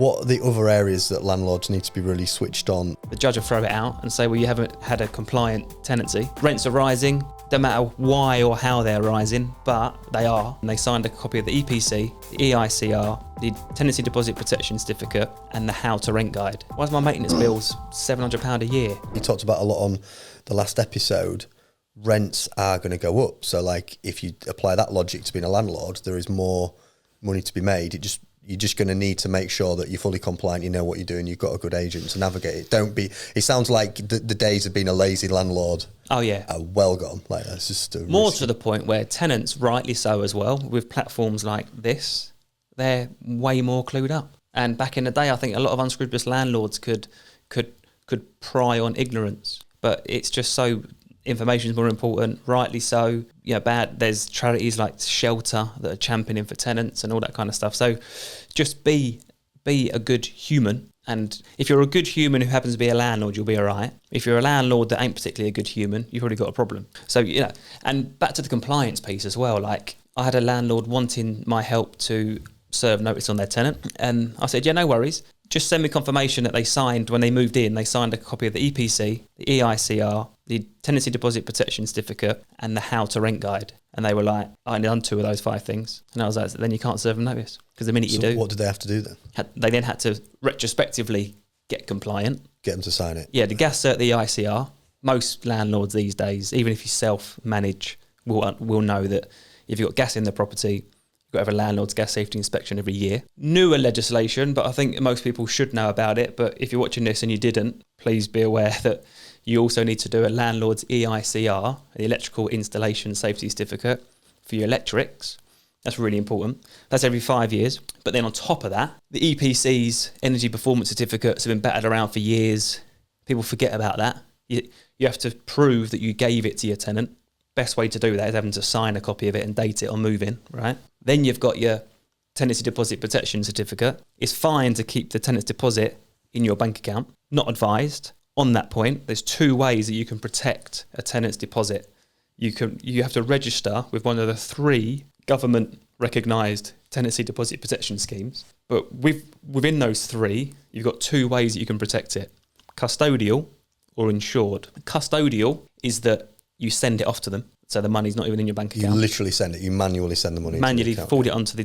What are the other areas that landlords need to be really switched on? The judge will throw it out and say, well, you haven't had a compliant tenancy. Rents are rising, don't matter why or how they're rising, but they are. And they signed a copy of the EPC, the EICR, the Tenancy Deposit Protection Certificate, and the How to Rent Guide. Why is my maintenance bills £700 a year? You talked about a lot on the last episode. Rents are going to go up. So like if you apply that logic to being a landlord, there is more money to be made. You're just going to need to make sure that you're fully compliant, you know what you're doing, you've got a good agent to navigate it. It sounds like the days of being a lazy landlord are well gone. Like that's just more to the point where tenants, rightly so as well, with platforms like this, they're way more clued up. And back in the day, I think a lot of unscrupulous landlords could pry on ignorance, but it's just so information is more important, rightly so. There's charities like Shelter that are championing for tenants and all that kind of stuff. So just be a good human. And if you're a good human who happens to be a landlord, you'll be all right. If you're a landlord that ain't particularly a good human, you've already got a problem. So, and back to the compliance piece as well. Like I had a landlord wanting my help to serve notice on their tenant. And I said, yeah, no worries. Just send me confirmation that they signed, when they moved in, they signed a copy of the EPC, the EICR, the Tenancy Deposit Protection Certificate, and the How to Rent Guide. And they were like, I done 2 of those 5 things. And I was like, then you can't serve them notice. Because the minute you do... what did they have to do then? They then had to retrospectively get compliant. Get them to sign it? Yeah, the gas cert, the EICR. Most landlords these days, even if you self-manage, will know that if you've got gas in the property, got to have a landlord's gas safety inspection every year. Newer legislation, but I think most people should know about it. But if you're watching this and you didn't, please be aware that you also need to do a landlord's EICR, the Electrical Installation Safety Certificate, for your electrics. That's really important. That's every 5 years. But then on top of that, the EPC's Energy Performance Certificates have been battered around for years. People forget about that. You have to prove that you gave it to your tenant. Best way to do that is having to sign a copy of it and date it on move-in, right? Then you've got your Tenancy Deposit Protection Certificate. It's fine to keep the tenant's deposit in your bank account. Not advised. On that point, there's 2 ways that you can protect a tenant's deposit. You have to register with one of the 3 government recognised tenancy deposit protection schemes. But within those 3, you've got 2 ways that you can protect it. Custodial or insured. Custodial is that you send it off to them, so the money's not even in your bank account. You literally send it. You manually send the money. Manually forward it onto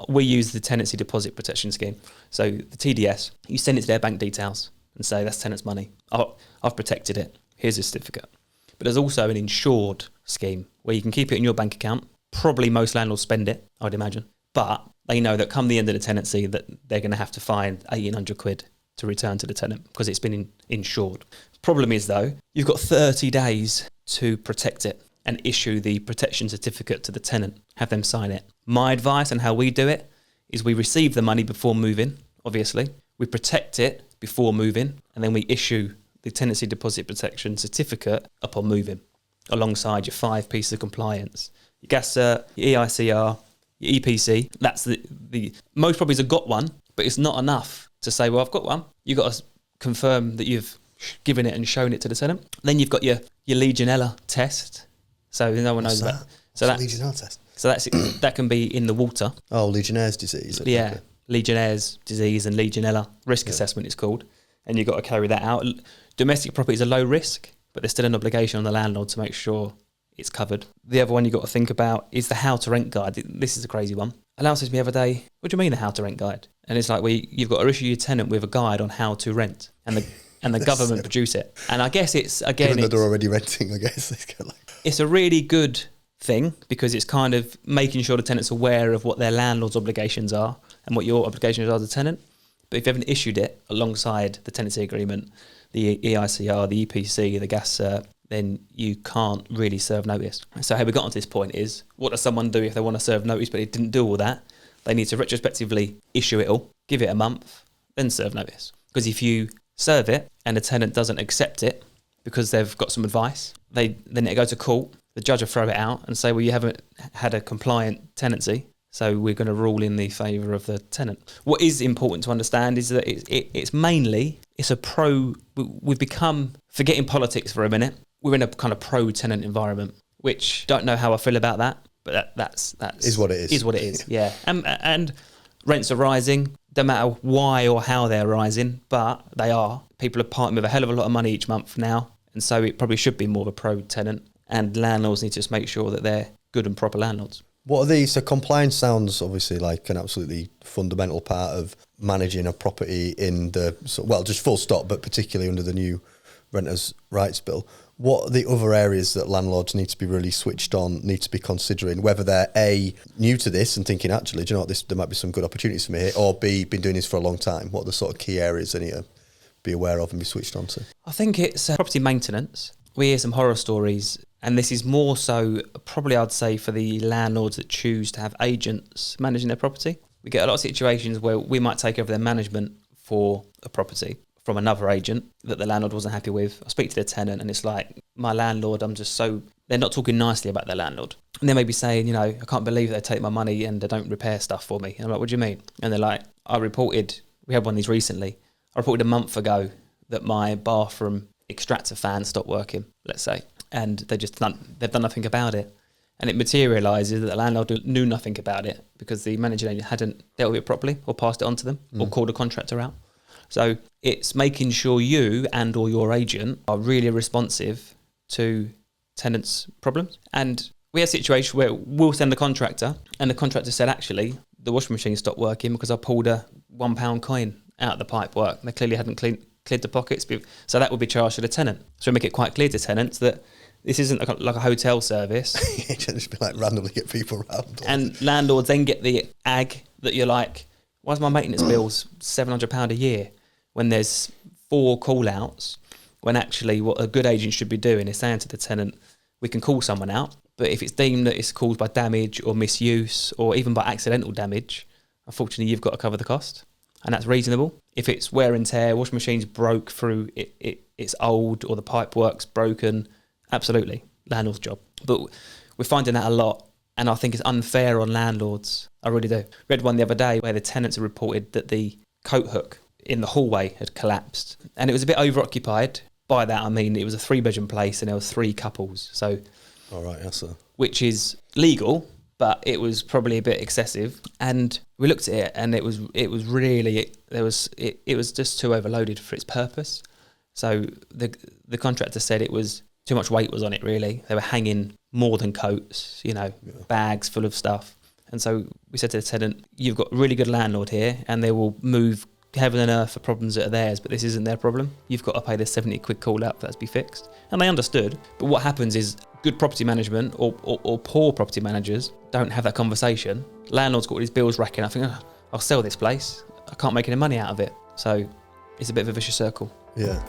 we use the Tenancy Deposit Protection Scheme. So the TDS, you send it to their bank details and say, that's tenant's money. I've protected it. Here's a certificate. But there's also an insured scheme where you can keep it in your bank account. Probably most landlords spend it, I'd imagine. But they know that come the end of the tenancy that they're going to have to find 1,800 quid to return to the tenant because it's been insured. Problem is, though, you've got 30 days to protect it and issue the protection certificate to the tenant, have them sign it. My advice on how we do it is we receive the money before moving, obviously. We protect it before moving, and then we issue the tenancy deposit protection certificate upon moving, alongside your 5 pieces of compliance. Your gas cert, your EICR, your EPC. That's the most properties have got one, but it's not enough to say, well, I've got one. You've got to confirm that you've given it and shown it to the tenant. Then you've got your Legionella test. So no one knows that. So that's Legionella test. So that can be in the water. Oh, Legionnaire's disease. Yeah, okay. Legionnaire's disease and Legionella risk assessment it's called, and you've got to carry that out. Domestic properties are low risk, but there's still an obligation on the landlord to make sure it's covered. The other one you've got to think about is the How to Rent Guide. This is a crazy one. A landlord says to me the other day, what do you mean the How to Rent Guide? And it's like, well, you've got to issue your tenant with a guide on how to rent, and the government produce it. And I guess it's, again... Given that they're already renting, I guess. It's a really good thing because it's kind of making sure the tenant's aware of what their landlord's obligations are and what your obligations are as a tenant. But if you haven't issued it alongside the tenancy agreement, the EICR, the EPC, the gas cert, then you can't really serve notice. So how we got onto this point is, what does someone do if they want to serve notice but they didn't do all that? They need to retrospectively issue it all, give it a month, then serve notice. Because if you serve it and the tenant doesn't accept it because they've got some advice, then it go to court. The judge will throw it out and say, well, you haven't had a compliant tenancy, so we're going to rule in the favour of the tenant. What is important to understand is that we've become, forgetting politics for a minute, we're in a kind of pro-tenant environment, which don't know how I feel about that, but that's is what it is. Is what it is, yeah. And rents are rising, Don't matter why or how they're rising, but they are. People are parting with a hell of a lot of money each month now, and so it probably should be more of a pro-tenant, and landlords need to just make sure that they're good and proper landlords. What are these? So compliance sounds obviously like an absolutely fundamental part of managing a property in the, well, just full stop, but particularly under the new Renters' Rights Bill. What are the other areas that landlords need to be really switched on, need to be considering, whether they're A, new to this and thinking, actually, do you know what, there might be some good opportunities for me here, or B, been doing this for a long time? What are the sort of key areas they need to be aware of and be switched on to? I think it's property maintenance. We hear some horror stories, and this is more so probably I'd say for the landlords that choose to have agents managing their property. We get a lot of situations where we might take over their management for a property from another agent that the landlord wasn't happy with. I speak to the tenant and it's like, my landlord, they're not talking nicely about their landlord. And they may be saying, you know, I can't believe they take my money and they don't repair stuff for me. And I'm like, what do you mean? And they're like, we had one of these recently. I reported a month ago that my bathroom extractor fan stopped working, let's say, and they've done nothing about it. And it materialises that the landlord knew nothing about it because the managing agent hadn't dealt with it properly or passed it on to them or called a contractor out. So it's making sure you and or your agent are really responsive to tenants' problems. And we had a situation where we'll send the contractor and the contractor said, actually, the washing machine stopped working because I pulled a £1 coin out of the pipe work. They clearly hadn't cleared the pockets. So that would be charged to the tenant. So we make it quite clear to tenants that this isn't like a hotel service. You just be like randomly get people around. And landlords then get the ag that you're like, why is my maintenance bills £700 a year when there's 4 call-outs, when actually what a good agent should be doing is saying to the tenant, we can call someone out, but if it's deemed that it's caused by damage or misuse or even by accidental damage, unfortunately you've got to cover the cost, and that's reasonable. If it's wear and tear, washing machine's broke through, it's old, or the pipe work's broken, absolutely, landlord's job. But we're finding that a lot, and I think it's unfair on landlords. I really do. Read one the other day where the tenants had reported that the coat hook in the hallway had collapsed, and it was a bit overoccupied. By that I mean it was a 3-bedroom place and there were 3 couples. So, all right, yes, sir. Which is legal, but it was probably a bit excessive. And we looked at it, and it was just too overloaded for its purpose. So the contractor said it was too much weight was on it. Really, they were hanging more than coats, bags full of stuff. And so we said to the tenant, "You've got a really good landlord here, and they will move heaven and earth for problems that are theirs, but this isn't their problem. You've got to pay this 70 quid call out for that to be fixed." And they understood. But what happens is good property management or poor property managers don't have that conversation. Landlord's got all these bills racking up, thinking, I'll sell this place. I can't make any money out of it. So it's a bit of a vicious circle. Yeah.